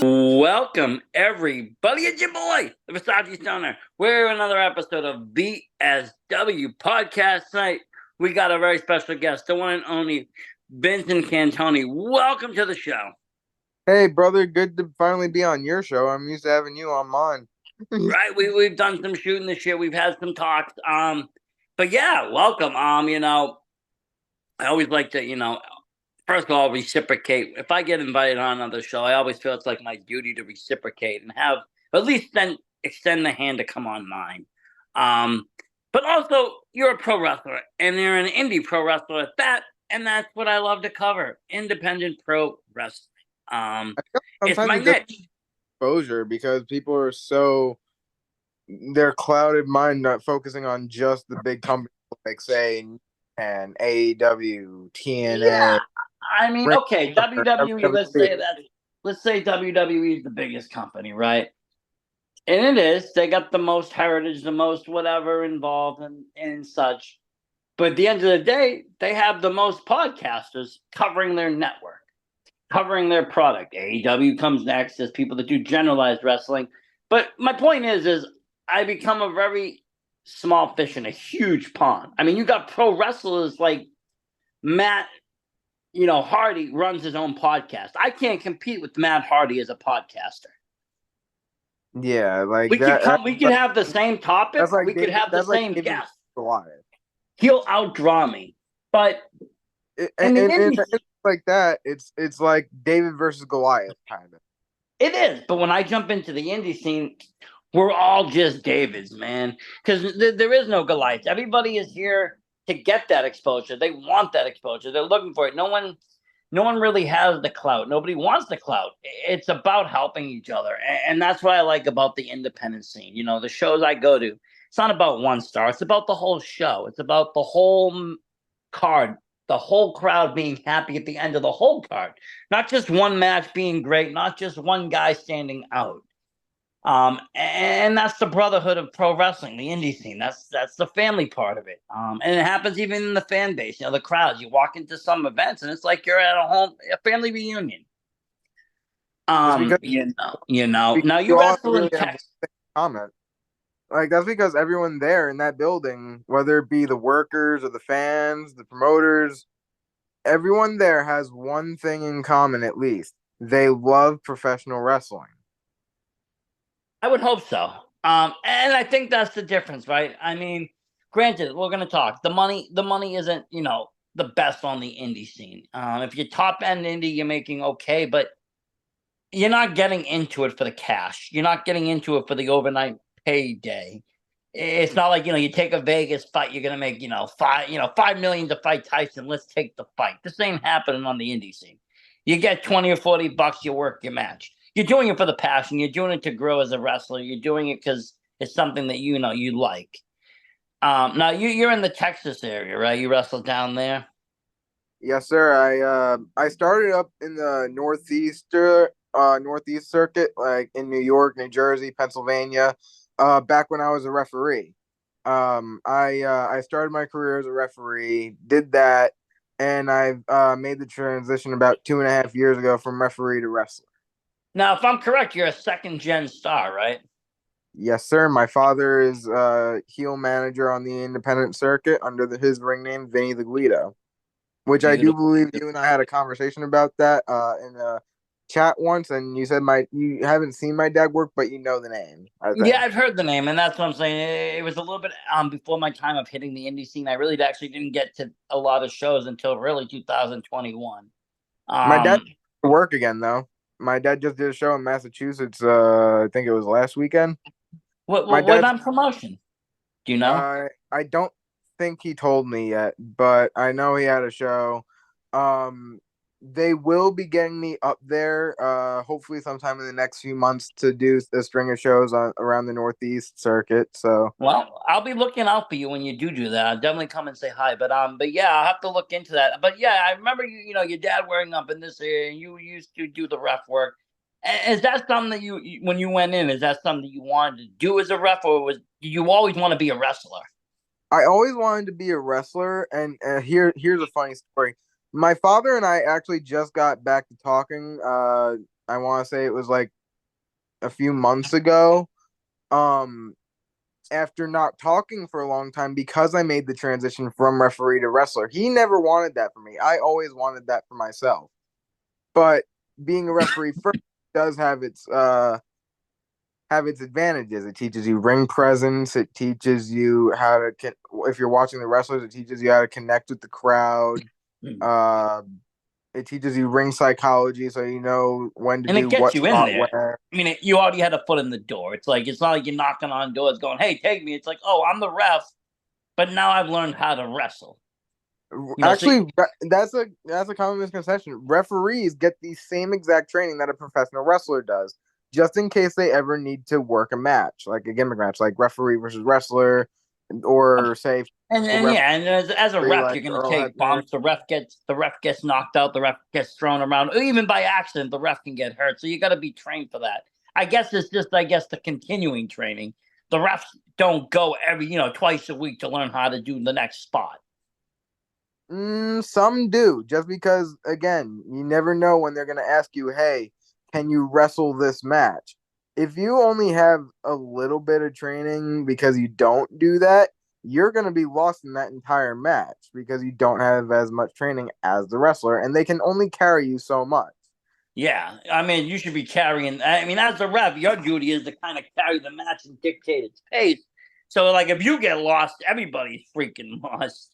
Welcome, everybody. It's your boy, the Versace Stoner. We're another episode of VSW Podcast Night. We got a very special guest, the one and only Vincent Cantoni. Welcome to the show. Hey, brother, good to finally be on your show. I'm used to having you on mine. Right, we've done some shooting this year. We've had some talks. But yeah, welcome. I always like to, first of all, reciprocate. If I get invited on another show, I always feel it's like my duty to reciprocate and have at least then extend the hand to come on mine. But also, you're a pro wrestler, and you're an indie pro wrestler at that, and that's what I love to cover: independent pro wrestling. It's Sometimes my it does niche. exposure because people are their clouded mind not focusing on just the big companies like say and AEW, Yeah, TNA, I mean, Ring okay, of Honor, WWE. Let's WWE. say that. Let's say WWE is the biggest company, right? And it is. They got the most heritage, the most whatever involved and such. But at the end of the day, they have the most podcasters covering their network, covering their product. AEW comes next. There's people that do generalized wrestling. But my point is I become a very small fish in a huge pond. I mean, you got pro wrestlers like Matt, Hardy runs his own podcast. I can't compete with Matt Hardy as a podcaster. Yeah, like We could that. come. We could have the same topic. That's like We could David. have the That's like same David guest. Goliath. He'll outdraw me. But And it's like that. It's like David versus Goliath, kind of. it is. But when I jump into the indie scene, we're all just Davids, man. Because there is no Goliath. Everybody is here to get that exposure. They want that exposure. They're looking for it. No one really has the clout. Nobody wants the clout. It's about helping each other. And that's what I like about the independent scene. The shows I go to, it's not about one star. It's about the whole show. It's about the whole card, the whole crowd being happy at the end of the whole card. Not just one match being great, not just one guy standing out. And that's the brotherhood of pro wrestling, the indie scene. That's the family part of it. And it happens even in the fan base. The crowds. You walk into some events, and it's like you're at a family reunion. It's because Now you you all wrestle in really have the Texas. same comment. Like that's because everyone there in that building, whether it be the workers or the fans, the promoters, everyone there has one thing in common at least. They love professional wrestling. I would hope so. And I think that's the difference, right? I mean, granted, we're going to talk. The money isn't, the best on the indie scene. If you're top end indie, you're making okay, but you're not getting into it for the cash. You're not getting into it for the overnight payday. It's not like, you take a Vegas fight, you're gonna make, $5 million to fight Tyson. Let's take the fight. This ain't happening on the indie scene. You get 20 or $40, you work your match. You're doing it for the passion. You're doing it to grow as a wrestler. You're doing it because it's something that you like. Now you're in the Texas area, right? You wrestle down there. Yes, sir. I started up in the Northeast circuit, like in New York, New Jersey, Pennsylvania, back when I was a referee. I started my career as a referee, did that, and I've made the transition about 2.5 years ago from referee to wrestler. Now, if I'm correct, you're a second gen star, right? Yes, sir. My father is heel manager on the independent circuit under his ring name, Vinny the Guido, which I do Beautiful. believe you and I had a conversation about that in a chat once, and you said you haven't seen my dad work, but you know the name. I think. Yeah, I've heard the name, and that's what I'm saying. It was a little bit before my time of hitting the indie scene. I really actually didn't get to a lot of shows until really 2021. My dad Um, work again though. My dad just did a show in Massachusetts. I think it was last weekend. what My what what dad's. on promotion? Do you know? I don't think he told me yet, but I know he had a show. Um, they will be getting me up there. Hopefully sometime in the next few months to do a string of shows around the Northeast circuit. So Well, I'll be looking out for you when you do that. I'll definitely come and say hi. But yeah, I'll have to look into that. But yeah, I remember your dad wearing up in this area, and you used to do the ref work. Is that something that when you went in, is that something that you wanted to do as a ref, or did you always want to be a wrestler? I always wanted to be a wrestler, and here's a funny story. My father and I actually just got back to talking. I want to say it was like a few months ago. Um, After not talking for a long time because I made the transition from referee to wrestler. He never wanted that for me. I always wanted that for myself. But being a referee first does have its advantages. It teaches you ring presence. It teaches you how to, if you're watching the wrestlers, it teaches you how to connect with the crowd. Hmm. Uh, it teaches you ring psychology, so you know when to And do it gets what you in spot there. where. I mean, you already had a foot in the door. It's like it's not like you're knocking on doors going, "Hey, take me." It's like, "Oh, I'm the ref, but now I've learned how to wrestle." So Actually, that's a common misconception. Referees get the same exact training that a professional wrestler does, just in case they ever need to work a match, like a gimmick match, like referee versus wrestler, or say and referee yeah, and as a ref, like you're gonna Earl take Hebner. bumps. The ref gets knocked out. The ref gets thrown around. Or even by accident, the ref can get hurt. So you got to be trained for that. I guess it's just the continuing training. The refs don't go twice a week to learn how to do the next spot. Some do, just because again, you never know when they're gonna ask you, "Hey, can you wrestle this match?" If you only have a little bit of training because you don't do that, you're gonna be lost in that entire match because you don't have as much training as the wrestler, and they can only carry you so much. Yeah, I mean, you should be carrying. I mean, as a ref, your duty is to kind of carry the match and dictate its pace. So, like, if you get lost, everybody's freaking lost.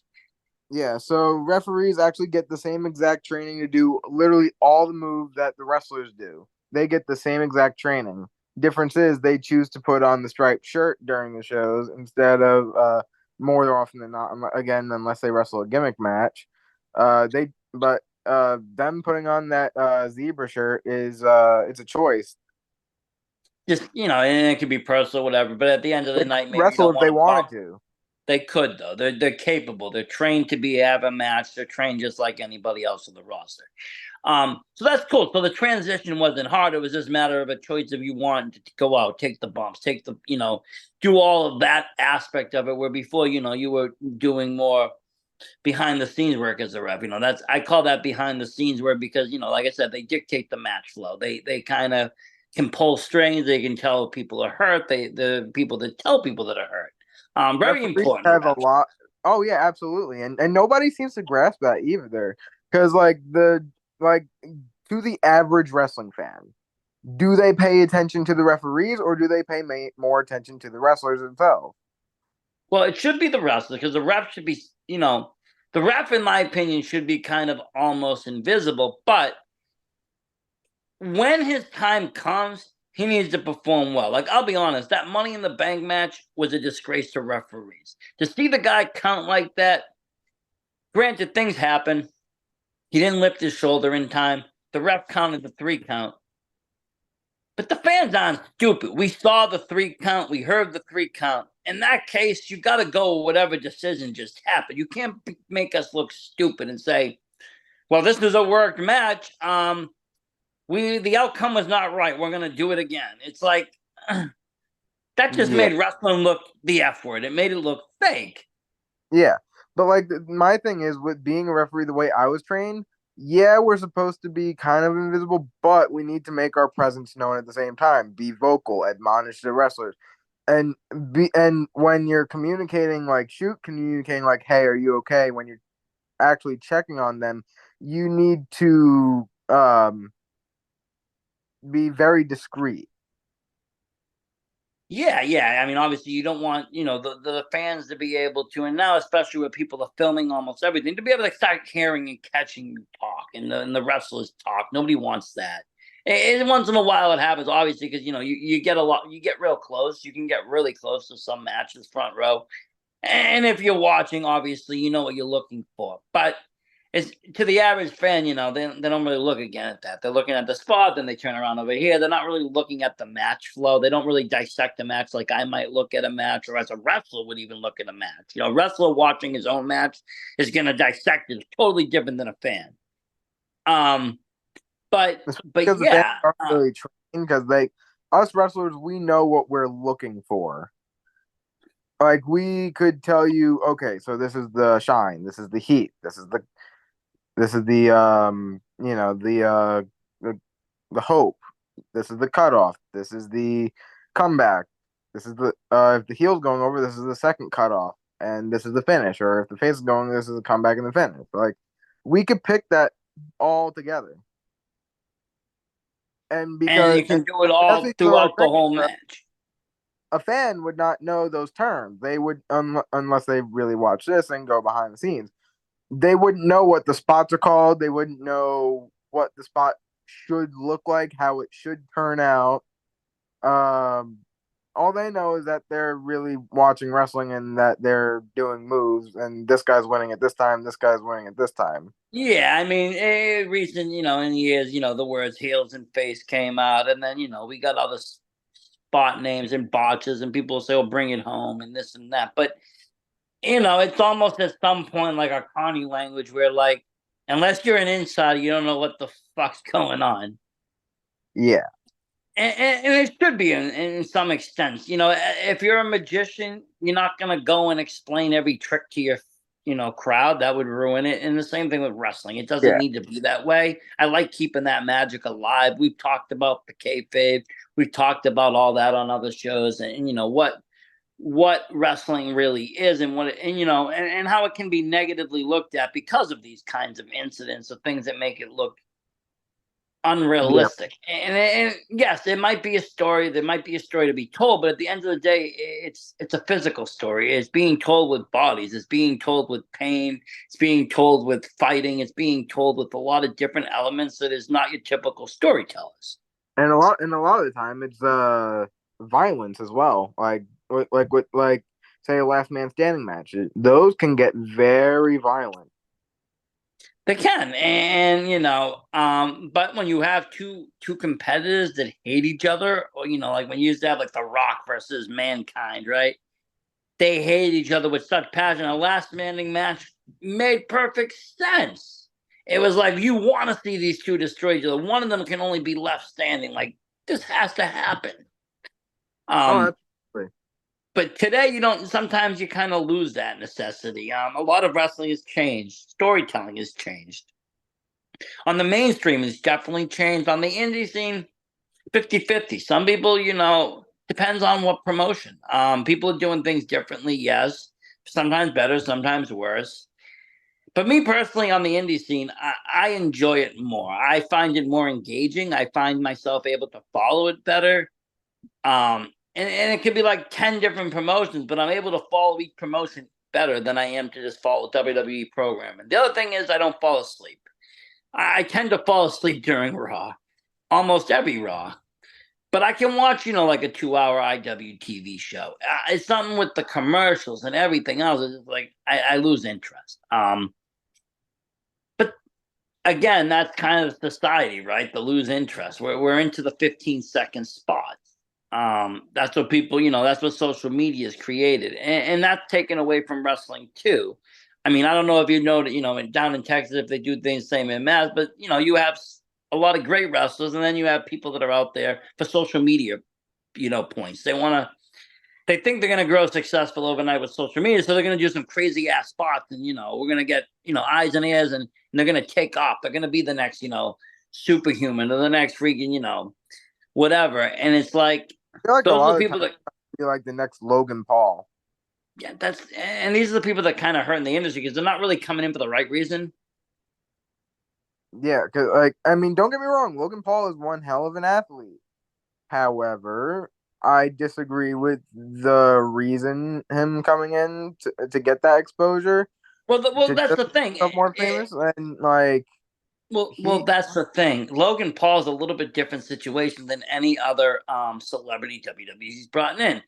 Yeah, so referees actually get the same exact training to do literally all the moves that the wrestlers do. They get the same exact training. Difference is they choose to put on the striped shirt during the shows instead of more often than not. Again, unless they wrestle a gimmick match, they but them putting on that zebra shirt is it's a choice. Just and it could be personal, whatever. But at the end of They the could night, maybe you wrestle don't if they want to wanted bump. to. They could though. They're capable. They're trained to be have a match. They're trained just like anybody else on the roster. So that's cool. So the transition wasn't hard. It was just a matter of a choice if you wanted to go out, take the bumps, take the do all of that aspect of it. Where before, you were doing more behind the scenes work as a ref. That's I call that behind the scenes work because like I said, they dictate the match flow. They kind of can pull strings. They can tell people are hurt. The people that tell people that are hurt. Very Referees important have a ref. lot. Oh yeah, absolutely, and nobody seems to grasp that either. Because like to the average wrestling fan, do they pay attention to the referees or do they pay more attention to the wrestlers themselves? Well, it should be the wrestler because the ref should be the ref, in my opinion, should be kind of almost invisible. But when his time comes, he needs to perform well. Like I'll be honest, that Money in the Bank match was a disgrace to referees. To see the guy count like that, granted things happen. He didn't lift his shoulder in time. The ref counted the 3 count. But the fans aren't stupid. We saw the 3 count. We heard the 3 count. In that case, you got to go with whatever decision just happened. You can't make us look stupid and say, "Well, this is a worked match. The outcome was not right. We're gonna do it again." It's like that just Yeah, made wrestling look the F word. It made it look fake. yeah. But like my thing is with being a referee the way I was trained, yeah, we're supposed to be kind of invisible, but we need to make our presence known at the same time. Be vocal, admonish the wrestlers. And when you're communicating like communicating like, "Hey, are you okay?" When you're actually checking on them, you need to be very discreet. Yeah, yeah. I mean, obviously, you don't want the fans to be able to, and now especially where people are filming almost everything, to be able to start hearing and catching you talk and the wrestlers talk. Nobody wants that. And once in a while, it happens, obviously, because you get you get real close. You can get really close to some matches, front row, and if you're watching, obviously, you know what you're looking for. But it's to the average fan, they don't really look again at that. They're looking at the spot, then they turn around over here. They're not really looking at the match flow. They don't really dissect the match like I might look at a match, or as a wrestler would even look at a match. A wrestler watching his own match is going to dissect it totally different than a fan. Um, but Especially but because the fans yeah, aren't really trained because us wrestlers we know what we're looking for. like we could tell you, okay, so this is the shine, this is the heat, this is the the, the hope, this is the cutoff, this is the comeback, this is the if the heel's going over, this is the second cutoff, and this is the finish, or if the face is going, this is the comeback and the finish. Like we could pick that all together, and And because you can and do it all especially to our throughout the whole fans, match. a fan would not know those terms. They would unless they really watch this and go behind the scenes. They wouldn't know what the spots are called. They wouldn't know what the spot should look like, how it should turn out. Um, all they know is that they're really watching wrestling and that they're doing moves, and this guy's winning at this time, this guy's winning at this time. Yeah, I mean, recent, in years, the words heels and face came out, and then, we got other spot names and botches, and people say, "Oh, bring it home," and this and that. But it's almost at some point like a Connie language where, like, unless you're an insider, you don't know what the fuck's going on. Yeah, And it should be in some extent. If you're a magician, you're not going to go and explain every trick to your, crowd. That would ruin it. And the same thing with wrestling. It doesn't yeah. need to be that way. I like keeping that magic alive. We've talked about the kayfabe. We've talked about all that on other shows, and what wrestling really is, and what and how it can be negatively looked at because of these kinds of incidents or things that make it look Yeah. unrealistic. And yes, it might be a story. There might be a story to be told, but at the end of the day, it's a physical story. It's being told with bodies. It's being told with pain. It's being told with fighting. It's being told with a lot of different elements that is not your typical storytellers. And a lot of the time it's violence as well. Like say a last man standing match. Those can get very violent. They can, and but when you have two competitors that hate each other, or like when you used to have like The Rock versus Mankind, right? They hate each other with such passion. A last standing match made perfect sense. It was like you want to see these two destroy each other. One of them can only be left standing. Like this has to happen. Oh, Um, absolutely. but today you don't. Sometimes you kind of lose that necessity. A lot of wrestling has changed. Storytelling has changed. On the mainstream, it's definitely changed. On the indie scene, 50-50. Some people, depends on what promotion. People are doing things differently, yes. Sometimes better, sometimes worse. But me personally, on the indie scene, I enjoy it more. I find it more engaging. I find myself able to follow it better. And it could be like 10 different promotions, but I'm able to follow each promotion better than I am to just follow WWE program. And the other thing is I don't fall asleep. I tend to fall asleep during Raw, almost every Raw. But I can watch, like a 2-hour IWTV show. It's something with the commercials and everything else. It's just like I lose interest. But again, that's kind of society, right? The lose interest. We're into the 15-second spots. That's what people, that's what social media has created, and that's taken away from wrestling too. I mean, I don't know if you know that, down in Texas, if they do things same in Mass, but you have a lot of great wrestlers, and then you have people that are out there for social media, points. They think they're gonna grow successful overnight with social media, so they're gonna do some crazy ass spots, and we're gonna get eyes and ears, and they're gonna take off. They're gonna be the next superhuman or the next freaking whatever. And it's like I feel like a those are lot the of the people time that I feel like the next Logan Paul. yeah and these are the people that kind of hurt in the industry because they're not really coming in for the right reason. Yeah, cause like I mean, don't get me wrong, Logan Paul is one hell of an athlete. However, I disagree with the reason him coming in to get that exposure Well, to that's just the thing. become more famous and like Well, he that's the thing. Logan Paul's a little bit different situation than any other celebrity WWE's brought in.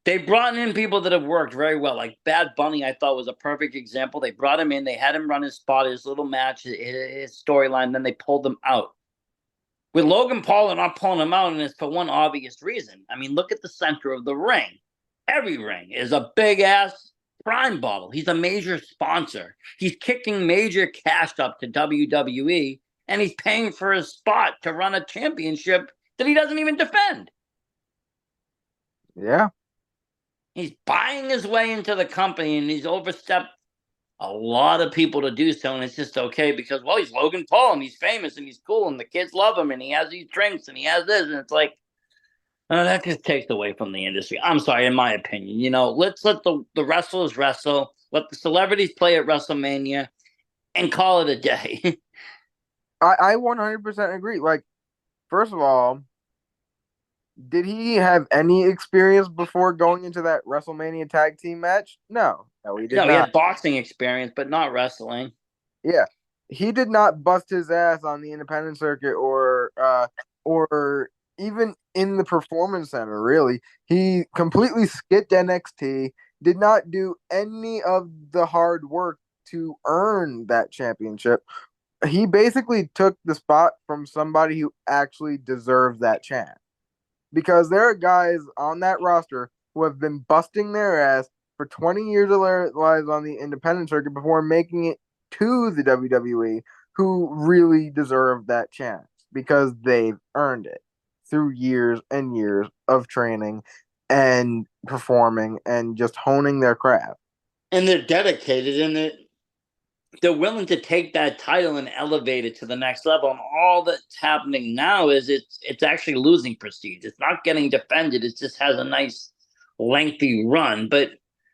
They brought in people that have worked very well. Like Bad Bunny, I thought was a perfect example. They brought him in, they had him run his spot, his little match, his storyline, then they pulled him out. With Logan Paul, they're not pulling him out, and it's for one obvious reason. I mean, look at the center of the ring. Every ring is a big ass Prime bottle. He's a major sponsor. He's kicking major cash up to WWE, and he's paying for his spot to run a championship that he doesn't even defend. yeah. He's buying his way into the company, and he's overstepped a lot of people to do so, and it's just okay because, well, he's Logan Paul and he's famous and he's cool and the kids love him and he has these drinks and he has this, and it's like that just takes away from the industry. I'm sorry, in my opinion. Let's let the wrestlers wrestle, let the celebrities play at WrestleMania, and call it a day. I 100% agree. Like, first of all, did he have any experience before going into that WrestleMania tag team match? No, no, he did No, he not. had boxing experience, but not wrestling. Yeah, he did not bust his ass on the independent circuit or even in the performance center. Really, he completely skipped NXT. Did not do any of the hard work to earn that championship. He basically took the spot from somebody who actually deserves that chance. Because there are guys on that roster who have been busting their ass for 20 years of their lives on the independent circuit before making it to the WWE who really deserve that chance because they've earned it through years and years of training and performing and just honing their craft. And they're dedicated, and they're willing to take that title and elevate it to the next level. And all that's happening now is it's actually losing prestige. It's not getting defended. It just has a nice lengthy run. But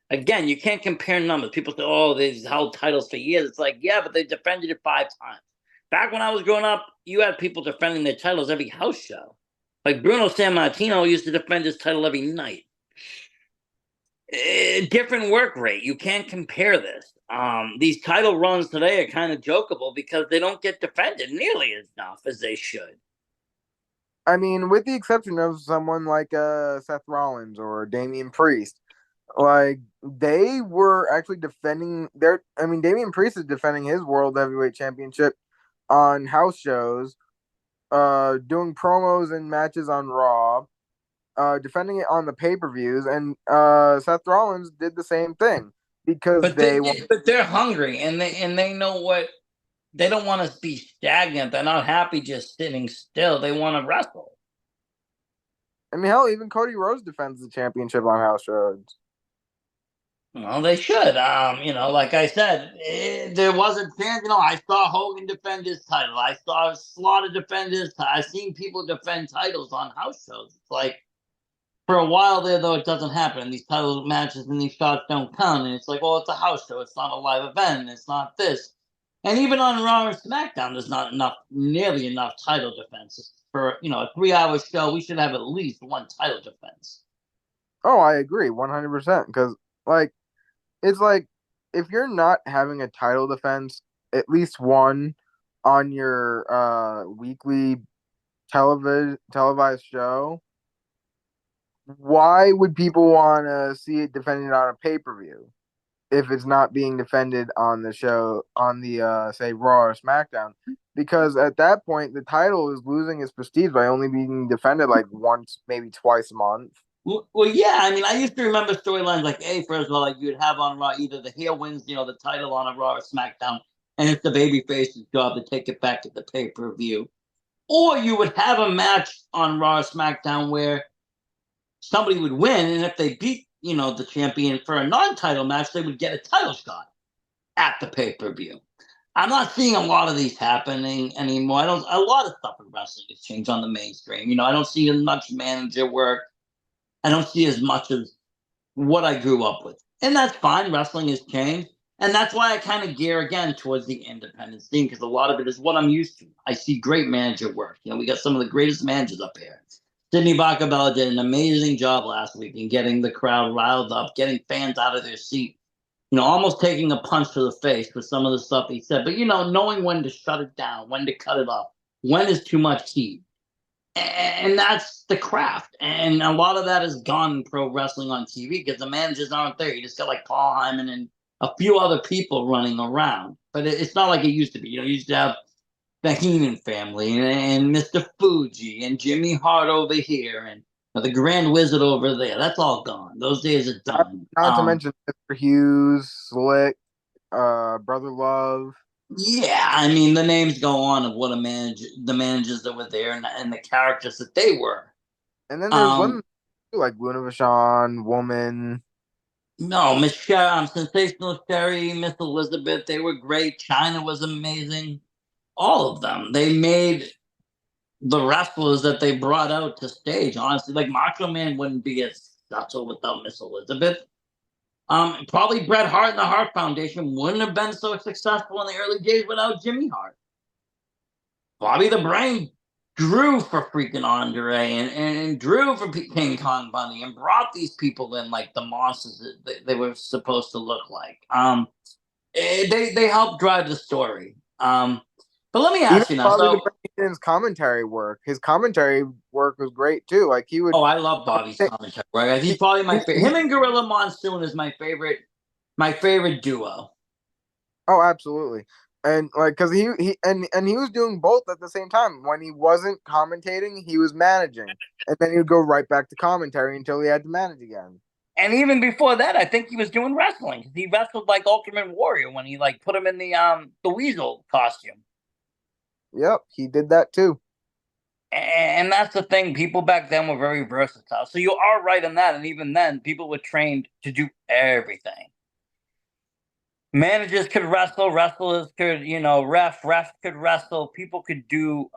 again, you can't compare numbers. People say, "Oh, they've held titles for years." It's like, yeah, but they defended it 5 times. Back when I was growing up, you had people defending their titles every house show. Like Bruno Sammartino used to defend his title every night. Different work rate. You can't compare this. These title runs today are kind of jokeable because they don't get defended nearly as enough as they should. I mean, with the exception of someone like Seth Rollins or Damian Priest, like they were actually defending their. I mean, Damian Priest is defending his World Heavyweight Championship on house shows, doing promos and matches on Raw, defending it on the pay per views, and Seth Rollins did the same thing because they want. But they're hungry, and they know what they don't want to be stagnant. They're not happy just sitting still. They want to wrestle. I mean, hell, even Cody Rhodes defends the championship on house shows. Well, they should. Like I said, there wasn't fans. I saw Hogan defend his title. I saw Slaughter defend his title. I've seen people defend titles on house shows. It's like for a while there, though, it doesn't happen. And these title matches and these shots don't count. And it's like, well, it's a house show. It's not a live event. And it's not this. And even on Raw and SmackDown, there's not nearly enough title defenses for a 3 hour show. We should have at least one title defense. Oh, I agree 100% because like it's like if you're not having a title defense, at least one on your weekly televised show, why would people want to see it defended on a pay-per-view if it's not being defended on the show on the say Raw or SmackDown? Because at that point the title is losing its prestige by only being defended like once, maybe twice a month. Well, yeah. I mean, I used to remember storylines like, hey, first of all, like you'd have on Raw either the heel wins, the title on a Raw or SmackDown, and it's the babyface's job to take it back to the pay-per-view, or you would have a match on Raw or SmackDown where somebody would win, and if they beat the champion for a non-title match, they would get a title shot at the pay-per-view. I'm not seeing a lot of these happening anymore. I don't. A lot of stuff in wrestling has changed on the mainstream. I don't see as much manager work. I don't see as much as what I grew up with, and that's fine. Wrestling has changed, and that's why I kind of gear again towards the independent scene because a lot of it is what I'm used to. I see great manager work. We got some of the greatest managers up here. Sydney Bacabella did an amazing job last week in getting the crowd riled up, getting fans out of their seat. Almost taking a punch to the face with some of the stuff he said. But knowing when to shut it down, when to cut it off, when is too much heat, and that's the craft. And a lot of that is gone in pro wrestling on TV because the managers aren't there. You just got like Paul Heyman and a few other people running around. But it's not like it used to be. You used to have the Heenan family and Mr. Fuji and Jimmy Hart over here and the Grand Wizard over there. That's all gone. Those days are done. Not to mention Mr. Hughes, Slick, Brother Love. Yeah, I mean the names go on of what the managers that were there and the characters that they were. And then there's Um, women like Luna Vachon, Woman. No, Miss Sensational Sherry, Miss Elizabeth, they were great. China was amazing. All of them. They made the wrestlers that they brought out to stage. Honestly, like Macho Man wouldn't be as successful without Miss Elizabeth. Probably Bret Hart and the Hart Foundation wouldn't have been so successful in the early days without Jimmy Hart. Bobby the Brain drew for freaking Andre and drew for King Kong Bundy and brought these people in like the monsters that they were supposed to look like. They helped drive the story. But let me Even ask you now. Bobby the So, Brain's commentary work, his commentary work was great too. Like he would, oh, I love Bobby's commentary. Right? He's he, probably my he, favorite. he Him and Gorilla Monsoon is my favorite duo. oh, absolutely. And like, cause and he was doing both at the same time. When he wasn't commentating, he was managing, and then he would go right back to commentary until he had to manage again. And even before that, I think he was doing wrestling. He wrestled like Ultimate Warrior when he like put him in the weasel costume. Yep, he did that too. And that's the thing. People back then were very versatile. So you are right in that. And even then, people were trained to do everything. Managers could wrestle, wrestlers could, ref could wrestle. People could do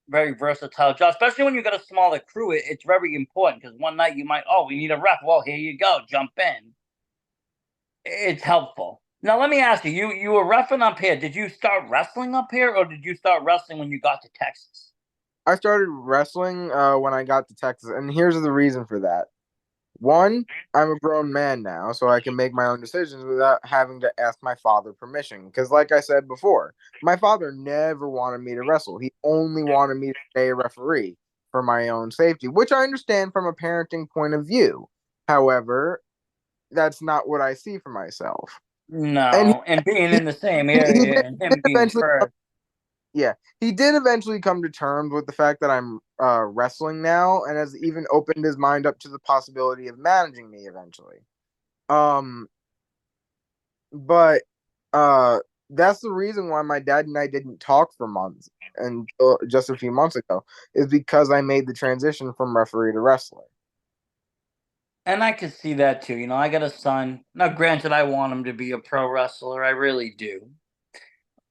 very versatile jobs, especially when you got a smaller crew. It's very important because one night you might, oh, we need a ref. Well, here you go, jump in. It's helpful. Now let me ask you, you were roughing up here. Did you start wrestling up here, or did you start wrestling when you got to Texas? I started wrestling when I got to Texas, and here's the reason for that. One, I'm a grown man now, so I can make my own decisions without having to ask my father permission. Because, like I said before, my father never wanted me to wrestle. He only wanted me to stay a referee for my own safety, which I understand from a parenting point of view. However, that's not what I see for myself. And No, and being he, in the same he area and did him being eventually, first. yeah, he did eventually come to terms with the fact that I'm wrestling now, and has even opened his mind up to the possibility of managing me eventually. Um, but uh, that's the reason why my dad and I didn't talk for months, and just a few months ago, is because I made the transition from referee to wrestler. And I could see that too. I got a son. Now, granted, I want him to be a pro wrestler. I really do.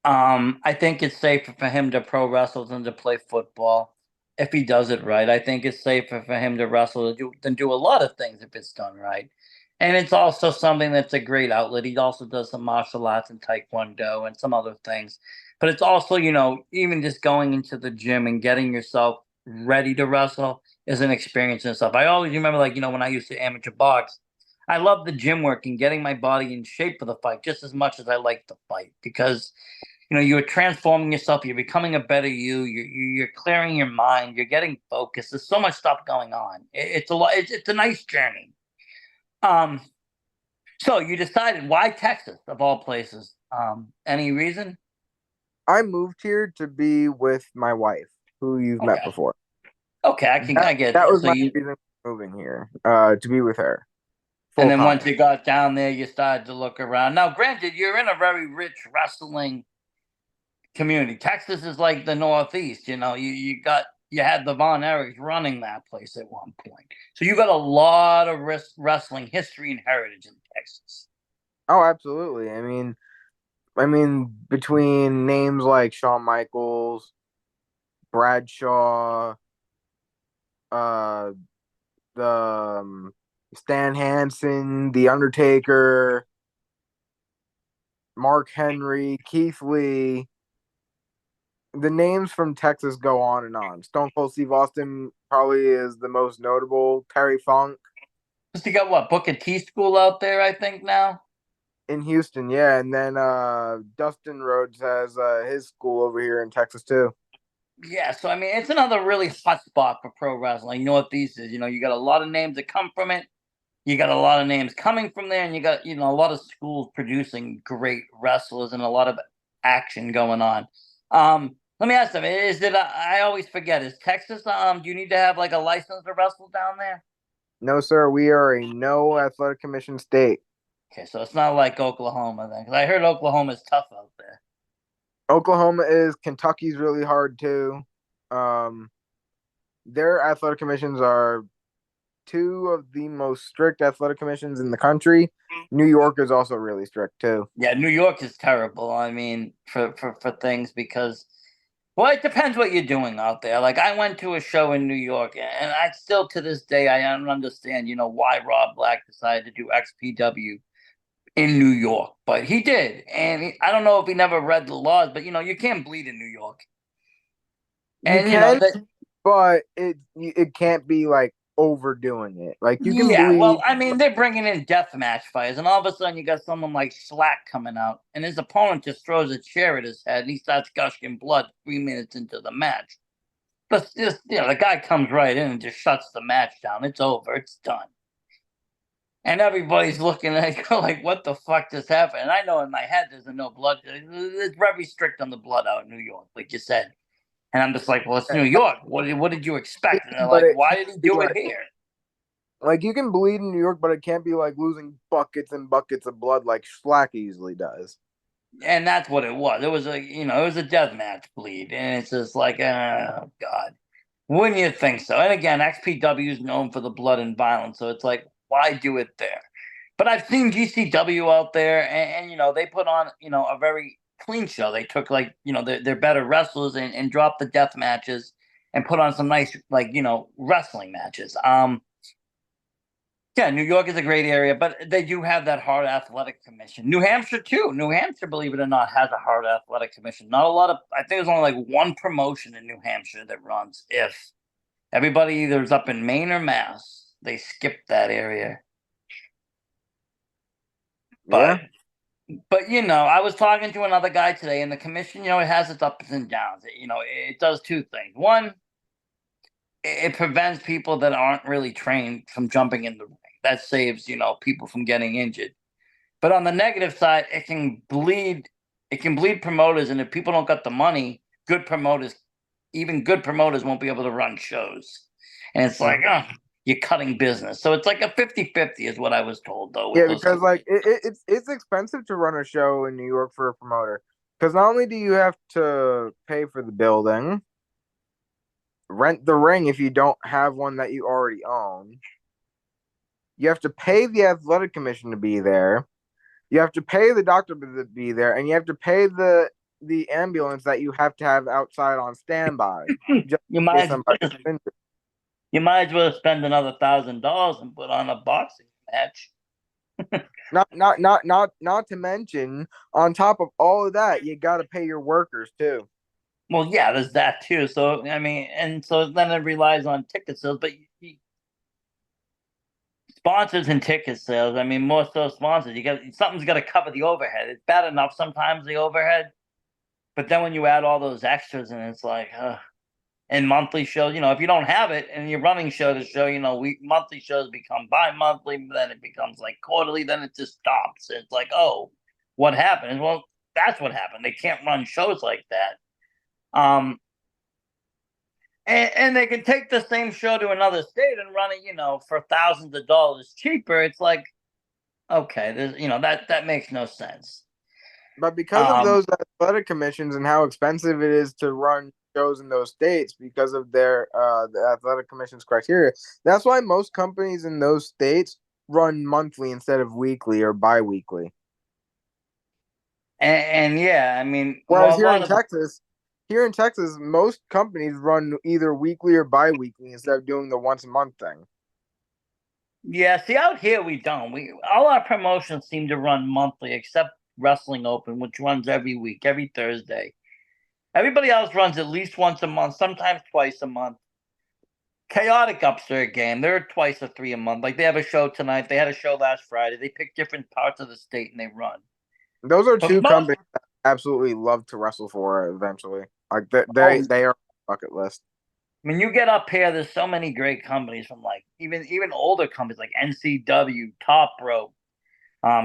I think it's safer for him to pro wrestle than to play football if he does it right. I think it's safer for him to wrestle than do a lot of things if it's done right. And it's also something that's a great outlet. He also does some martial arts and taekwondo and some other things. But it's also, even just going into the gym and getting yourself ready to wrestle is an experience and stuff. I always remember, like, when I used to amateur box, I love the gym work and getting my body in shape for the fight just as much as I like the fight because you're transforming yourself, you're becoming a better you, you're clearing your mind, you're getting focused. There's so much stuff going on. It's a lot. It's a nice journey. um so you decided, why Texas of all places? Any reason? I moved here to be with my wife, who you've met Okay. before. Okay, That I get that that. was So my you reason for moving here, to be with her And full then once time. you got down there, you started to look around. Now, granted, you're in a very rich wrestling community. Texas is like the Northeast. You had the Von Erichs running that place at one point, so you got a lot of wrestling history and heritage in Texas. Oh, absolutely. I mean, between names like Shawn Michaels, Bradshaw, uh, the Stan Hansen, The Undertaker, Mark Henry, Keith Lee. The names from Texas go on and on. Stone Cold Steve Austin probably is the most notable. Terry Funk Just you got what, Booker T school out there, I think now. in Houston, yeah, and then Dustin Rhodes has his school over here in Texas too. Yeah, so I mean, it's another really hot spot for pro wrestling. Northeast is, you got a lot of names that come from it. You got a lot of names coming from there, and you got a lot of schools producing great wrestlers and a lot of action going on. Let me ask them: Is it? I always forget. Is Texas? Do you need to have like a license to wrestle down there? No, sir, we are a no athletic commission state. Okay, so it's not like Oklahoma then, because I heard Oklahoma is tough out there. Oklahoma is. Kentucky's really hard too. Um, their athletic commissions are two of the most strict athletic commissions in the country. New York is also really strict too. Yeah, New York is terrible. I mean, for things because, well, it depends what you're doing out there. Like I went to a show in New York, and I still to this day I don't understand, why Rob Black decided to do XPW in New York, but he did, and I don't know if he never read the laws, but you can't bleed in New York, You and can, that. but it can't be like overdoing it. Like you can Yeah, well, bleed. I mean, they're bringing in death match fighters, and all of a sudden you got someone like Slack coming out, and his opponent just throws a chair at his head, and he starts gushing blood 3 minutes into the match. But just the guy comes right in and just shuts the match down. It's over. It's done. And everybody's looking at it like, what the fuck just happened? And I know in my head there's a no blood. It's very strict on the blood out in New York, like you said. And I'm just like, well, it's New York. What did you expect? And they're But like, it why can't did he be do it here? like you can bleed in New York, but it can't be like losing buckets and buckets of blood like Schlack easily does. And that's what it was. It was it was a death match bleed, and it's just like, oh god, wouldn't you think so? And again, XPW is known for the blood and violence, so it's like, why do it there? But I've seen GCW out there, and they put on a very clean show. They took like their better wrestlers and dropped the death matches and put on some nice like wrestling matches. Yeah, New York is a great area, but they do have that hard athletic commission. New Hampshire too. New Hampshire, believe it or not, has a hard athletic commission. Not a lot of. I think there's only like one promotion in New Hampshire that runs. If everybody either is up in Maine or Mass, they skip that area. Yeah. But I was talking to another guy today, and the commission, it has its ups and downs. It does two things. One, it prevents people that aren't really trained from jumping in the ring. That saves people from getting injured. But on the negative side, it can bleed. It can bleed promoters, and if people don't got the money, even good promoters won't be able to run shows. And it's like, oh, you're cutting business. So it's like a 50-50 is what I was told, though, with Yeah, those. because like it's expensive to run a show in New York for a promoter. Because not only do you have to pay for the building, rent the ring if you don't have one that you already own. You have to pay the athletic commission to be there. You have to pay the doctor to be there, and you have to pay the ambulance that you have to have outside on standby just You in case might as somebody well gets injured. you might as well spend another $1,000 and put on a boxing match. Not to mention, on top of all of that, you got to pay your workers too. Well, yeah, there's that too. So I mean, and so then it relies on ticket sales, but sponsors and ticket sales. I mean, more so sponsors. You got something's got to cover the overhead. It's bad enough sometimes the overhead, but then when you add all those extras, and it's like, and monthly shows. If you don't have it and you're running show to show, monthly shows become bi-monthly, then it becomes like quarterly, then it just stops. It's like, oh, what happened? Well, that's what happened. They can't run shows like that. And they can take the same show to another state and run it, for thousands of dollars cheaper. It's like, okay, there's, that makes no sense. But because of Um, those athletic commissions and how expensive it is to run shows in those states because of their the athletic commissions criteria, that's why most companies in those states run monthly instead of weekly or bi-weekly. and yeah, I mean, Whereas well, a lot of here in Texas, most companies run either weekly or bi-weekly instead of doing the once a month thing. yeah. See, out here we don't. We all our promotions seem to run monthly, except Wrestling Open, which runs every week, every Thursday. Everybody else runs at least once a month, sometimes twice a month. Chaotic ups their game. They're twice or three a month. Like they have a show tonight. They had a show last Friday. They pick different parts of the state and they run. Those are But two most, companies that I absolutely love to wrestle for eventually. Like oh, they are on the bucket list. when you get up here, there's so many great companies from like even older companies like NCW, Top Rope,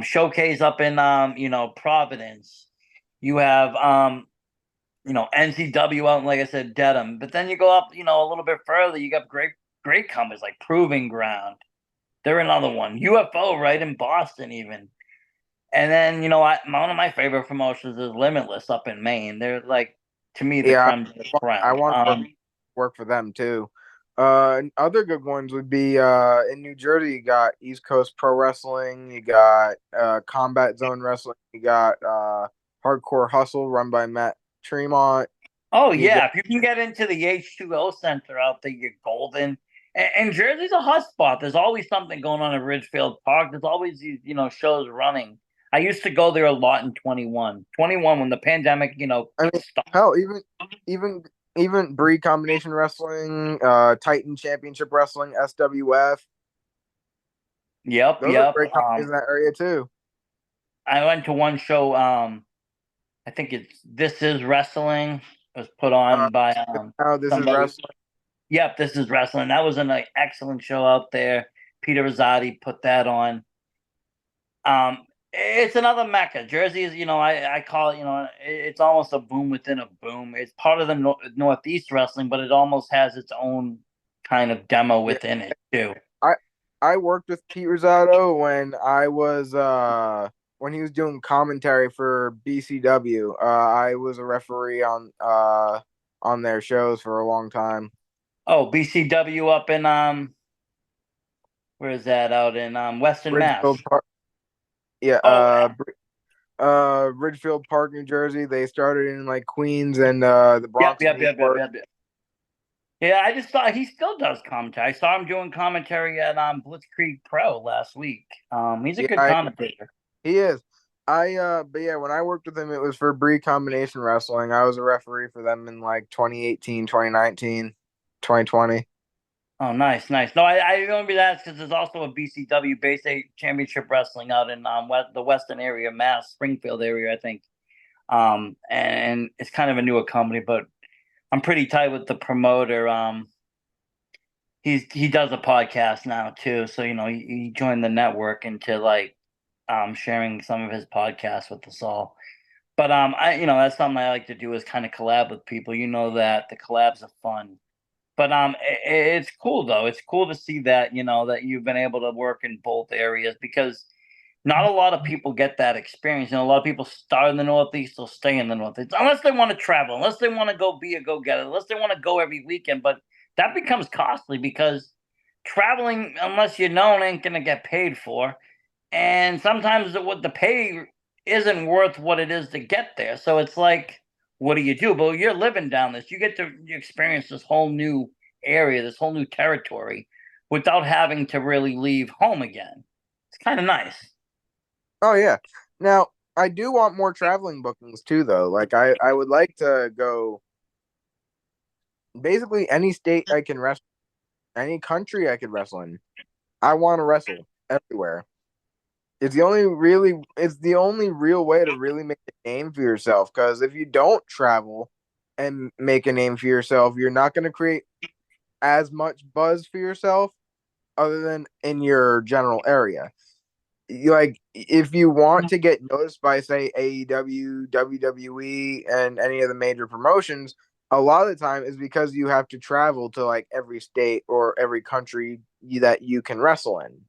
Showcase up in Providence. You have NCW out in, like I said, Dedham. But then you go up, a little bit further, you got great companies like Proving Ground. They're another one. UFO right in Boston even. And then, one of my favorite promotions is Limitless up in Maine. They're like, to me, the Yeah, creme de la I creme. want to work for them too. And other good ones would be in New Jersey. You got East Coast Pro Wrestling. You got Combat Zone Wrestling. You got Hardcore Hustle, run by Matt Tremont. Oh You got yeah, if you can get into the H2O Center out there, you're golden. And Jersey's a hot spot. There's always something going on at Ridgefield Park. There's always these, shows running. I used to go there a lot in 21. 21 when the pandemic, I mean, stopped. hell, even even Bree Combination Wrestling, Titan Championship Wrestling, SWF. Yep, Those are yep. great companies in that area too. I went to one show. I think it's This Is Wrestling. It was put Uh, on by Now this is somebody. wrestling. Yep, This Is Wrestling. That was an excellent show out there. Peter Rosati put that on. It's another mecca. Jersey is, I call it, it's almost a boom within a boom. It's part of the Northeast wrestling, but it almost has its own kind of demo Yeah, within it too. I I worked with Pete Rosato when he was doing commentary for BCW. I was a referee on their shows for a long time. Oh, BCW up in where is that? Out in Western Mass. Ridgefield Park, yeah, Oh, Ridgefield Park, New Jersey. They started in like Queens and the yep, Bronx and yep, New yep, yep, York. yep, yep. Yeah, I just thought he still does commentary. I saw him doing commentary at Blitzkrieg Pro last week. He's a Yeah, good commentator. he is. But yeah, when I worked with him, it was for Bree Combination Wrestling. I was a referee for them in like 2018, 2019, 2020. Oh, nice, nice. No, I remember that because there's also a BCW Base 8 Championship Wrestling out in the Western area, Mass, Springfield area, I think. And it's kind of a newer company, but I'm pretty tight with the promoter. He does a podcast now too, so he joined the network into like sharing some of his podcasts with us all. But that's something I like to do is kind of collab with people. You know that the collabs are fun. But it's cool though. It's cool to see that that you've been able to work in both areas because not a lot of people get that experience. A lot of people start in the Northeast, they'll stay in the Northeast unless they want to travel, unless they want to go be a go getter, unless they want to go every weekend. But that becomes costly because traveling, unless you're known, ain't gonna get paid for. And sometimes what the pay isn't worth what it is to get there. So it's like, what do you do? But you're living down this. You get to experience this whole new area, this whole new territory, without having to really leave home again. It's kind of nice. Oh yeah. Now I do want more traveling bookings too, though. Like I would like to go basically any state I can wrestle, any country I could wrestle in. I want to wrestle everywhere. It's the only real way to really make a name for yourself. Because if you don't travel and make a name for yourself, you're not going to create as much buzz for yourself, other than in your general area. Like if you want to get noticed by say AEW, WWE, and any of the major promotions, a lot of the time is because you have to travel to like every state or every country that you can wrestle in.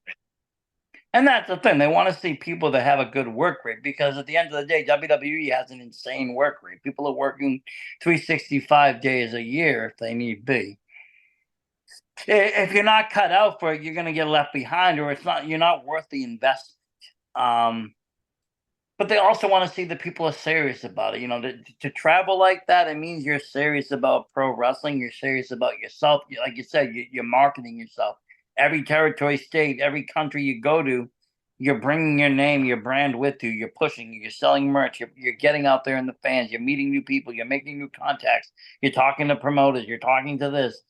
And that's the thing. They want to see people that have a good work rate because at the end of the day, WWE has an insane work rate. People are working 365 days a year if they need be. If you're not cut out for it, you're going to get left behind, or you're not worth the investment. Um, but they also want to see that people are serious about it. To travel like that, it means you're serious about pro wrestling. You're serious about yourself. Like you said, you're marketing yourself. Every territory, state, every country you go to, you're bringing your name, your brand with you. You're pushing, you're selling merch. You're getting out there in the fans. You're meeting new people. You're making new contacts. You're talking to promoters. You're talking to this.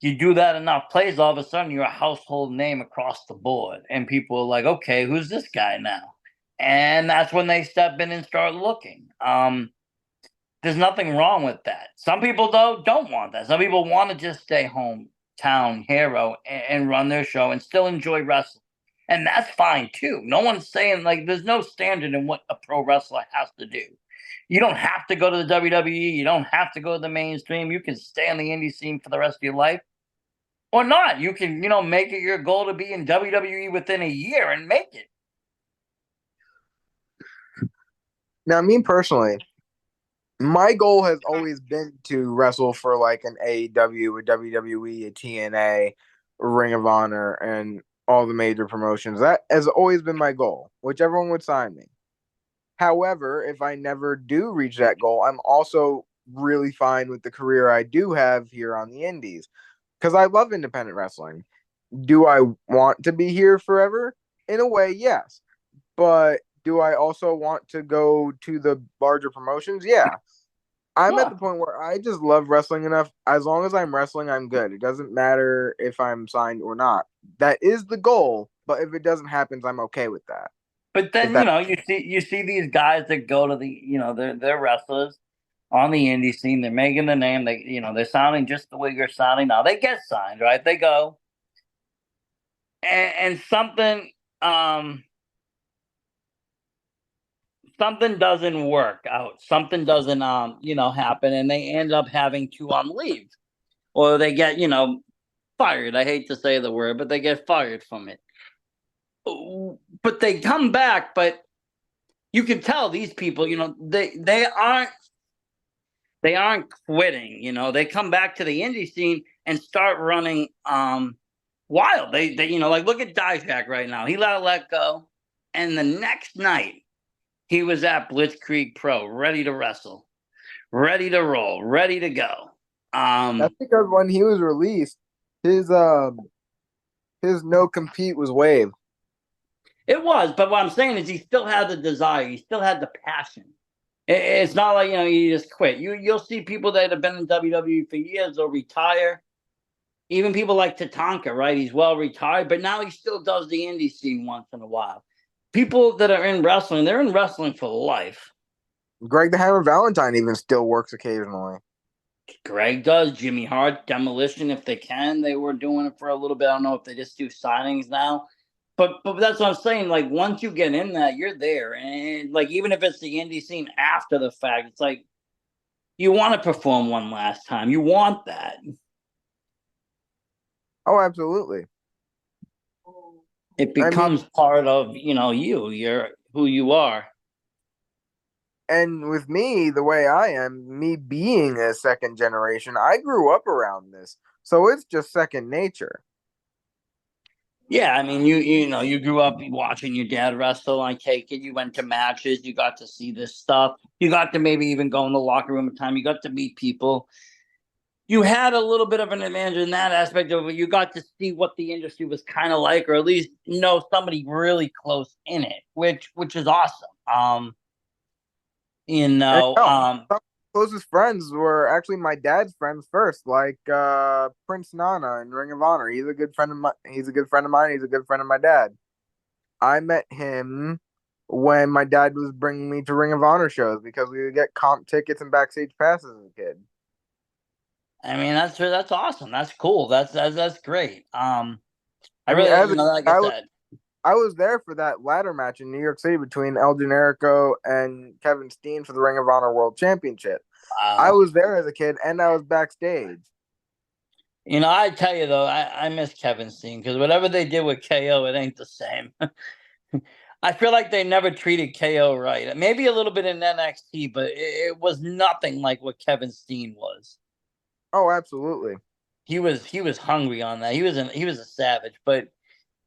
You do that enough plays, all of a sudden you're a household name across the board. And people are like, okay, who's this guy now? And that's when they step in and start looking. There's nothing wrong with that. Some people, though, don't want that. Some people want to just stay home, town hero, and run their show and still enjoy wrestling. And that's fine, too. No one's saying, like, there's no standard in what a pro wrestler has to do. You don't have to go to the WWE. You don't have to go to the mainstream. You can stay on the indie scene for the rest of your life or not. You can, make it your goal to be in WWE within a year and make it. Now, me personally, My goal has always been to wrestle for like an AEW, a WWE, a TNA, Ring of Honor, and all the major promotions. That has always been my goal, whichever one would sign me. However, if I never do reach that goal, I'm also really fine with the career I do have here on the Indies because I love independent wrestling. Do I want to be here forever? In a way, yes. But do I also want to go to the larger promotions? Yeah. I'm at Yeah. the point where I just love wrestling enough. As long as I'm wrestling, I'm good. It doesn't matter if I'm signed or not. That is the goal, but if it doesn't happen, I'm okay with that. But If then that you see these guys that go to the they're wrestlers on the indie scene. They're making the name. They're sounding just the way you're sounding now. They get signed, right? They go and um something doesn't work out. Something doesn't happen, and they end up having to leave, or they get fired. I hate to say the word, but they get fired from it. But they come back, but you can tell these people, they aren't quitting. They come back to the indie scene and start running wild. They like look at Dijak right now. He let go, and the next night he was at Blitzkrieg Pro, ready to wrestle, ready to roll, ready to go. that's because when he was released, his his no compete was waived. It was, but what I'm saying is he still had the desire. He still had the passion. It's not like you just quit. You'll see people that have been in WWE for years. They'll retire. Even people like Tatanka, right? He's well retired, but now he still does the indie scene once in a while. People that are in wrestling, they're in wrestling for life. Greg the Hammer Valentine even still works occasionally. Greg does. Jimmy Hart, Demolition, if they can. They were doing it for a little bit. I don't know if they just do signings now. But that's what I'm saying. Like once you get in that, you're there. And like even if it's the indie scene after the fact, it's like you want to perform one last time. You want that. Oh, absolutely. It I mean, becomes part of, you're who you are. and with me, the way I am, me being a second generation, I grew up around this. So it's just second nature. Yeah, I mean, you grew up watching your dad wrestle. I take it. You went to matches. You got to see this stuff. You got to maybe even go in the locker room at time. You got to meet people. You had a little bit of an advantage in that aspect of it. You got to see what the industry was kind of like, or at least know somebody really close in it, which is awesome. You And know, no, um, some closest friends were actually my dad's friends first, like Prince Nana in Ring of Honor. He's a good friend of my he's a good friend of mine, he's a good friend of my dad. I met him when my dad was bringing me to Ring of Honor shows because we would get comp tickets and backstage passes as a kid. I mean, that's awesome. That's cool. That's great. I I mean, really, as a like I said, I was there for that ladder match in New York City between El Generico and Kevin Steen for the Ring of Honor World Championship. I wow. was there as a kid and I was backstage. I tell you though, I miss Kevin Steen because whatever they did with KO, it ain't the same. I feel like they never treated KO right. Maybe a little bit in NXT, but it was nothing like what Kevin Steen was. Oh, absolutely. He was hungry on that. He was a savage, but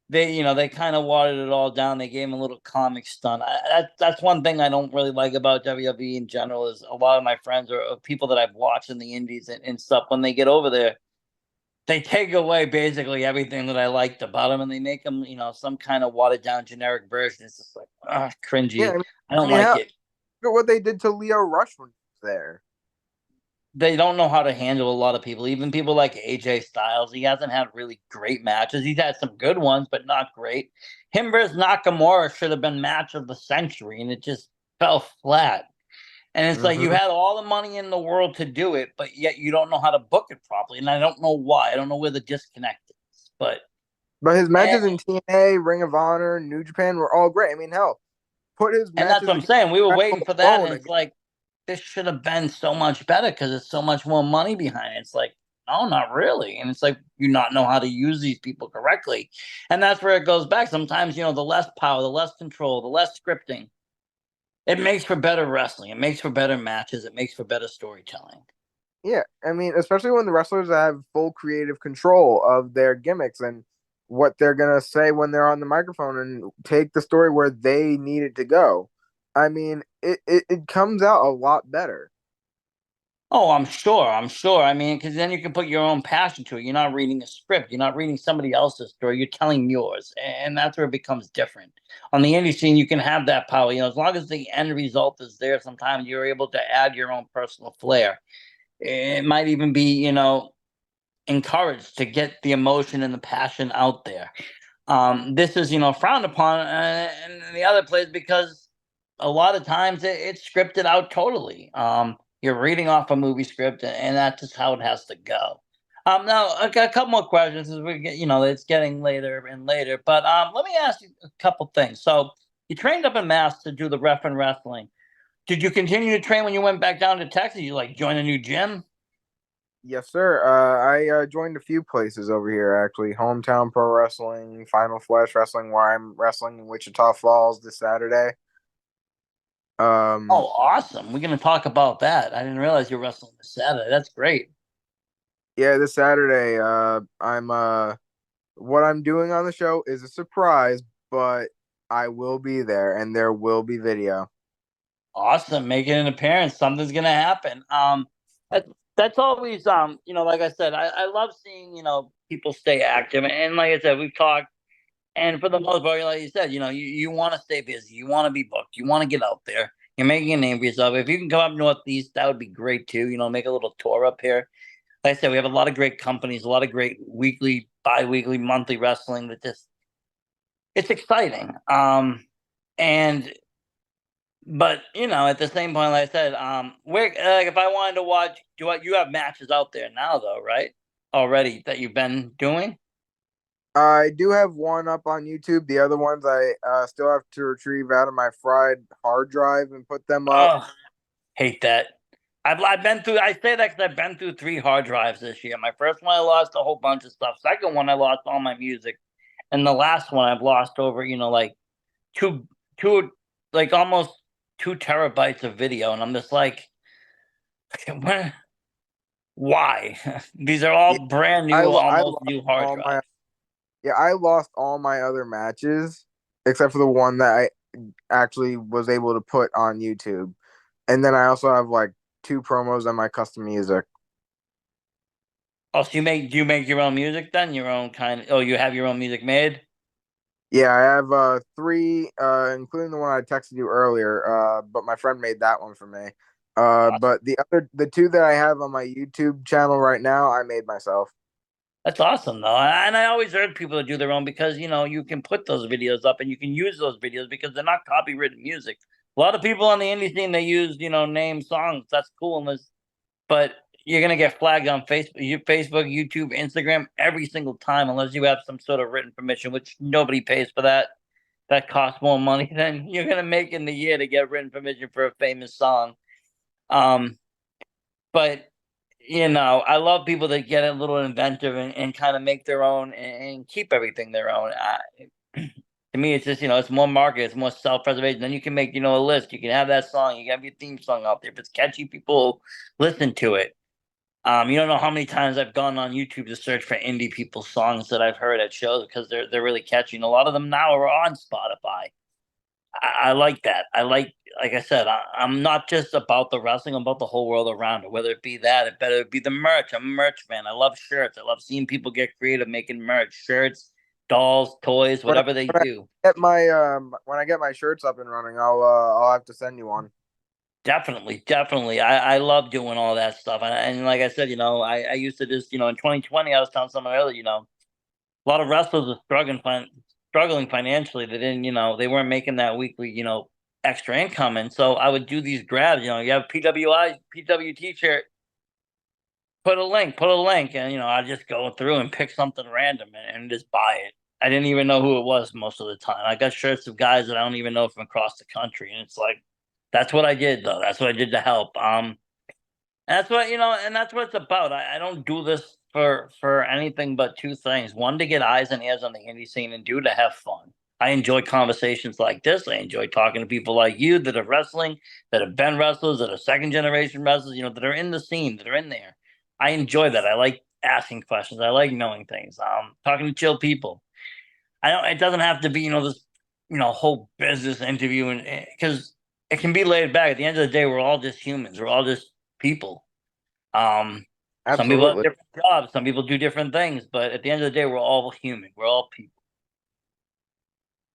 they kind of watered it all down. They gave him a little comic stunt. That's one thing I don't really like about WWE in general is a lot of my friends or people that I've watched in the indies and stuff when they get over there, they take away basically everything that I liked about him and they make him, some kind of watered down generic version. It's just like Yeah, cringy. I mean, I don't how like look it. at what they did to Leo Rush when he was there. They don't know how to handle a lot of people, even people like AJ Styles. He hasn't had really great matches. He's had some good ones, but not great. Him versus Nakamura should have been match of the century, and it just fell flat. And it's like you Hmm. had all the money in the world to do it, but yet you don't know how to book it properly. And I don't know why. I don't know where the disconnect is. But But his and, matches in TNA, Ring of Honor, New Japan were all great. I mean, hell, put his and that's matches what I'm against saying. We were Wrestle waiting for that, alone and it's again. like this should have been so much better because it's so much more money behind it. It's like, no, not really. And it's like you not know how to use these people correctly. And that's where it goes back. Sometimes, the less power, the less control, the less scripting. It makes for better wrestling. It makes for better matches. It makes for better storytelling. Yeah, I mean, especially when the wrestlers have full creative control of their gimmicks and what they're gonna say when they're on the microphone and take the story where they need it to go. I mean, it comes out a lot better. Oh, I'm sure. I'm sure. I mean, because then you can put your own passion to it. You're not reading a script. You're not reading somebody else's story. You're telling yours, and that's where it becomes different. On the indie scene, you can have that power. As long as the end result is there, sometimes you're able to add your own personal flair. It might even be, encouraged to get the emotion and the passion out there. This is, frowned upon in the other place because a lot of times it's scripted out totally. You're reading off a movie script, and that's just how it has to go. Now, I got a couple more questions as we get, it's getting later and later. But let me ask you a couple things. So, you trained up in Mass to do the ref and wrestling. Did you continue to train when you went back down to Texas? You like join a new gym? Yes, sir. I joined a few places over here actually. Hometown Pro Wrestling, Final Flash Wrestling, where I'm wrestling in Wichita Falls this Saturday. Oh, Um, awesome. We're going to talk about that. I didn't realize you're wrestling this Saturday. That's great. yeah, this Saturday. I'm what I'm doing on the show is a surprise, but I will be there, and there will be video. Awesome. Making an appearance. Something's going to happen. That, that's always, like I said, I love seeing, people stay active. And like I said, we've talked. And for the most part, like you said, you want to stay busy. You want to be booked. You want to get out there. You're making a name for yourself. If you can come up Northeast, that would be great too. Make a little tour up here. Like I said, we have a lot of great companies, a lot of great weekly, bi-weekly, monthly wrestling that just it's exciting. And but at the same point, like I said, where like if I wanted to watch, do what you have matches out there now though, right? Already that you've been doing. I do have one up on YouTube. The other ones I still have to retrieve out of my fried hard drive and put them up. Oh, hate that. I've been through. I say that because I've been through 3 hard drives this year. My first one, I lost a whole bunch of stuff. Second one, I lost all my music, and the last one, I've lost over like two two like almost 2 terabytes of video, and I'm just like, why? These are Yeah, all brand new, I almost lost new hard all my drives. yeah I lost all my other matches except for the one that I actually was able to put on YouTube, and then I also have like two promos and my custom music. Oh, so do you make your own music then? Your own kind? Oh, you have your own music made? Yeah, I have three, including the one I texted you earlier. But my friend made that one for me. Awesome. But the two that I have on my YouTube channel right now, I made myself. That's awesome though. And I always urge people to do their own because you can put those videos up and you can use those videos because they're not copywritten music. A lot of people on the indie scene they use, name songs. That's cool and this but you're gonna get flagged on Facebook, YouTube, Instagram every single time unless you have some sort of written permission, which nobody pays for that. That costs more money than you're gonna make in the year to get written permission for a famous song. Um, but I love people that get a little inventive and kind of make their own and keep everything their own. To me, it's just it's more market, it's more self preservation. Then you can make a list. You can have that song. You can have your theme song out there. If it's catchy, people listen to it. You don't know how many times I've gone on YouTube to search for indie people's songs that I've heard at shows because they're really catchy. And a lot of them now are on Spotify. I like that. Like I said, I'm not just about the wrestling. I'm about the whole world around it. Whether it be that, it better be the merch. I'm a merch fan. I love shirts. I love seeing people get creative making merch, shirts, dolls, toys, When I, whatever they when I do. get my when I get my shirts up and running, I'll have to send you one. Definitely, definitely. I love doing all that stuff. And like I said, I used to just, in 2020, I was telling someone earlier, a lot of wrestlers are struggling financially. They didn't, they weren't making that weekly, extra income. And so I would do these grabs. You have PWT shirt, put a link, and I just go through and pick something random and just buy it. I didn't even know who it was most of the time. I got shirts of guys that I don't even know from across the country, and it's like that's what I did though. That's what I did to help. That's what and that's what it's about. I don't do this for anything but two things: one, to get eyes and ears on the indie scene, and two, to have fun. I enjoy conversations like this. I enjoy talking to people like you that are wrestling, that have been wrestlers, that are second generation wrestlers, that are in the scene, that are in there. I enjoy that. I like asking questions. I like knowing things. Talking to chill people. I don't. It doesn't have to be this whole business interview, and because it can be laid back. At the end of the day, we're all just humans. We're all just people. Some people have Absolutely. different jobs. Some people do different things. But at the end of the day, we're all human. We're all people.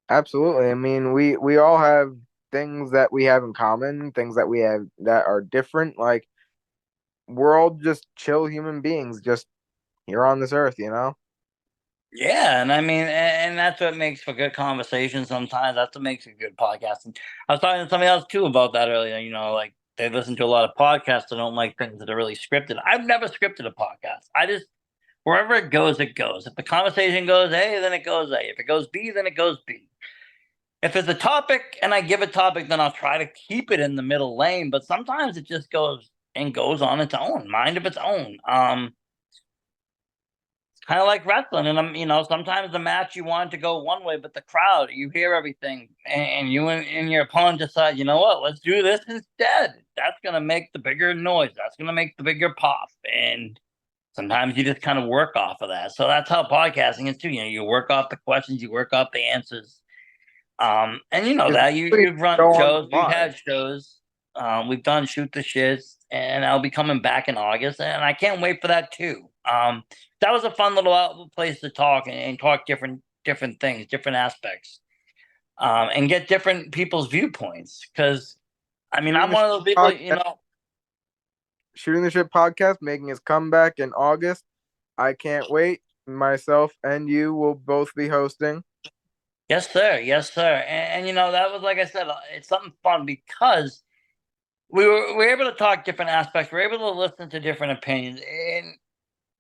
Absolutely. I mean, we all have things that we have in common, things that we have that are different. Like we're all just chill human beings, just here on this earth, you know? Yeah, and I mean, and that's what makes for good conversation. Sometimes that's what makes a good podcast. And I was talking to somebody else too about that earlier. Like they listen to a lot of podcasts. I don't like things that are really scripted. I've never scripted a podcast. I just wherever it goes, it goes. If the conversation goes A, then it goes A. If it goes B, then it goes B. If it's a topic and I give a topic, then I'll try to keep it in the middle lane. But sometimes it just goes on its own, mind of its own. Kind of like wrestling, and sometimes the match you want to go one way, but the crowd, you hear everything, and you and your opponent decide, you know what, let's do this instead. That's gonna make the bigger noise. That's gonna make the bigger pop, and sometimes you just kind of work off of that. So that's how podcasting is too. You work off the questions, you work off the answers, and you know It's that really you've run go on the shows, we've fly. had shows, we've done shoot the shits, and I'll be coming back in August, and I can't wait for that too. That was a fun little place to talk and talk different things, different aspects, and get different people's viewpoints. Because I mean, Shooting I'm the one Shit of those people, podcast, Shooting the Shit podcast making its comeback in August. I can't wait. Myself and you will both be hosting. Yes, sir, yes, sir, and that was like I said, it's something fun because we were able to talk different aspects. We're able to listen to different opinions,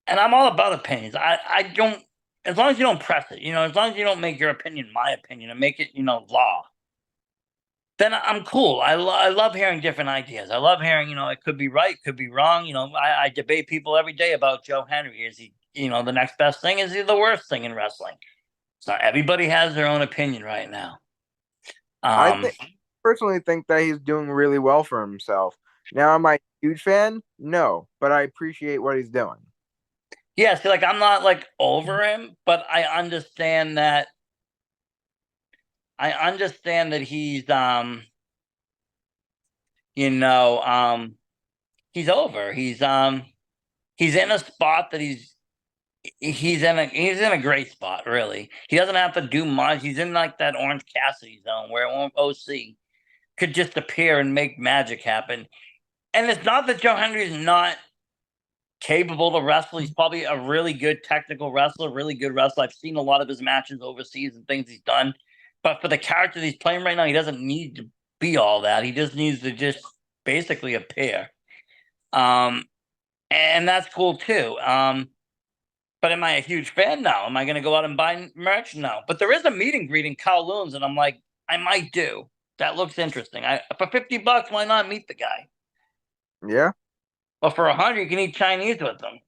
and I'm all about opinions. I don't as long as you don't press it, as long as you don't make your opinion my opinion and make it, law, then I'm cool. I love hearing different ideas. I love hearing, it could be right, could be wrong. I debate people every day about Joe Henry. Is he, the next best thing? Is he the worst thing in wrestling? So everybody has their own opinion right now. I Um, think personally think that he's doing really well for himself. Now, am I a huge fan? No, but I appreciate what he's doing. yeah, see, like I'm not like over him, but I understand that you know, he's over. He's in a spot that he's in a great spot, really. He doesn't have to do much. He's in like that Orange Cassidy zone where OC could just appear and make magic happen. And it's not that Joe Henry is not capable to wrestle. He's probably a really good technical wrestler, really good wrestler. I've seen a lot of his matches overseas and things he's done. But for the character he's playing right now, he doesn't need to be all that. He just needs to just basically appear. Um, and that's cool too. But am I a huge fan? No. Am I going to go out and buy merch? No. But there is a meet and greet in Kowloon's, and I'm like, I might do. That looks interesting. For $50, why not meet the guy? Yeah. But for 100, you can eat Chinese with them.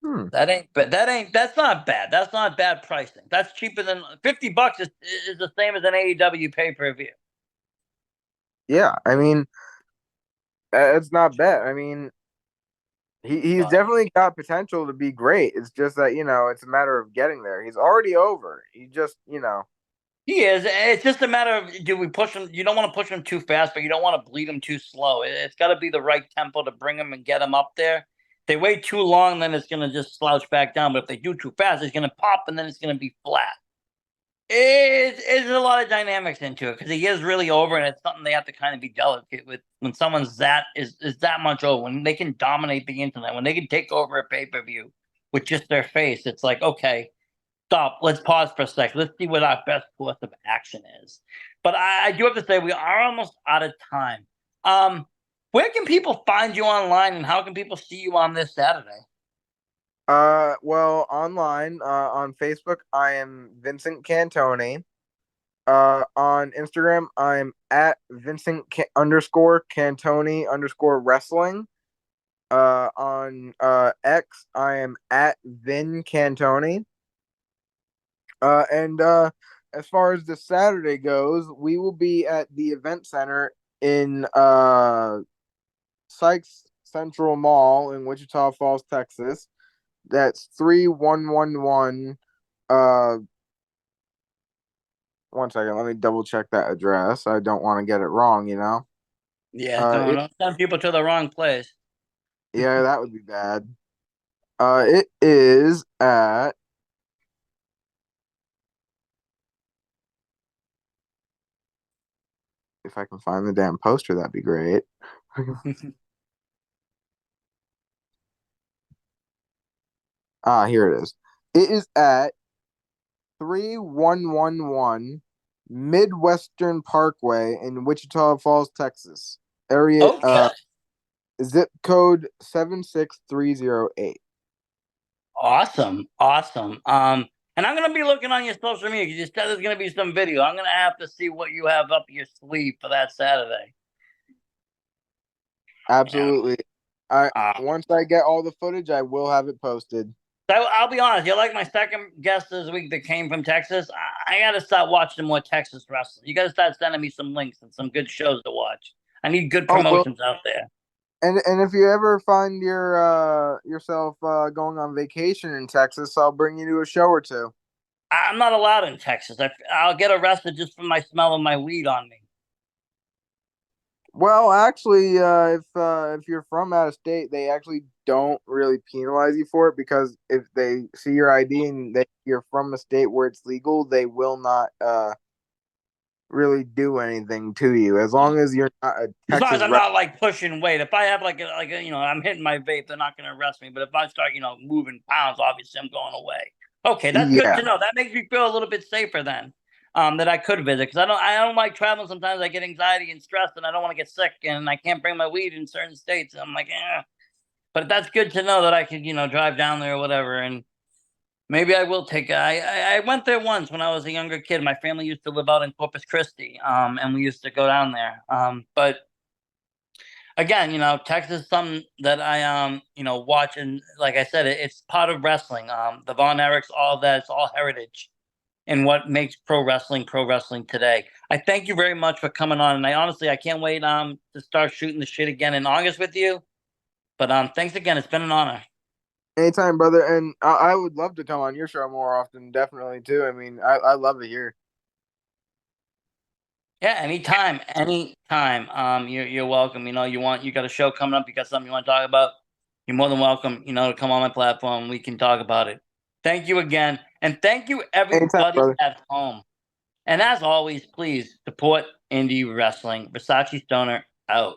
Hmm. That's not bad. That's not bad pricing. That's cheaper than $50 is the same as an AEW pay-per-view. Yeah. I mean, it's not bad. I mean, he's But definitely got potential to be great. It's just that, it's a matter of getting there. He's already over. He just. he is. It's just a matter of do we push him? You don't want to push him too fast, but you don't want to bleed him too slow. It's got to be the right tempo to bring him and get him up there. If they wait too long, then it's going to just slouch back down. But if they do too fast, it's going to pop and then it's going to be flat. It's a lot of dynamics into it because he is really over, and it's something they have to kind of be delicate with when someone's is that much over. When they can dominate the internet, when they can take over a pay-per-view with just their face, it's like, okay, stop. Let's pause for a second. Let's see what our best course of action is. But I do have to say we are almost out of time. Where can people find you online, and how can people see you on this Saturday? Well, online, on Facebook, I am Vincent Cantoni. On Instagram, I'm at underscore Cantoni underscore wrestling. On X, I am at Vin Cantoni. And as far as this Saturday goes, we will be at the event center in Sykes Central Mall in Wichita Falls, Texas. That's 3111. Uh, One second, let me double check that address. I don't want to get it wrong, you know. Yeah, don't, It don't send people to the wrong place. Yeah, that would be bad. It is at, if I can find the damn poster, that'd be great. Here it is. It is at 3111 Midwestern Parkway in Wichita Falls, Texas. Area Okay. zip code 76308. Awesome. Awesome. And I'm gonna be looking on your social media. You said there's gonna be some video. I'm gonna have to see what you have up your sleeve for that Saturday. Yeah. Absolutely. I Uh, Once I get all the footage, I will have it posted. I'll be honest. You're like my second guest this week that came from Texas. I gotta start watching more Texas wrestling. You gotta start sending me some links and some good shows to watch. I need good Oh well, promotions out there. and if you ever find yourself going on vacation in Texas, I'll bring you to a show or two. I'm not allowed in Texas. I'll get arrested just for my smell of my weed on me. Well, actually, if you're from out of state, they actually don't really penalize you for it because if they see your ID and you're from a state where it's legal, they will not really do anything to you as long as you're not a As long as Texas I'm not like pushing weight. If I have I'm hitting my vape, they're not going to arrest me. But if I start, moving pounds, obviously I'm going away. Okay, that's good Yeah, to know. That makes me feel a little bit safer then. That I could visit because I don't like traveling. Sometimes I get anxiety and stress, and I don't want to get sick, and I can't bring my weed in certain states. And I'm like, eh. But that's good to know that I could, drive down there or whatever, and maybe I will take. I went there once when I was a younger kid. My family used to live out in Corpus Christi, and we used to go down there. But again, Texas is something that I watch, and like I said, it's part of wrestling. The Von Erichs, all of that, it's all heritage and what makes pro wrestling today. I thank you very much for coming on, and I can't wait to start shooting the shit again in August with you. But thanks again. It's been an honor. anytime, brother. And I would love to come on your show more often, definitely too. I mean, I love it here. Yeah, anytime, anytime. You're welcome. You got a show coming up. You got something you want to talk about. You're more than welcome. To come on my platform. We can talk about it. Thank you again, and thank you Anytime, everybody brother. at home. And as always, please support indie wrestling. Versace Stoner out.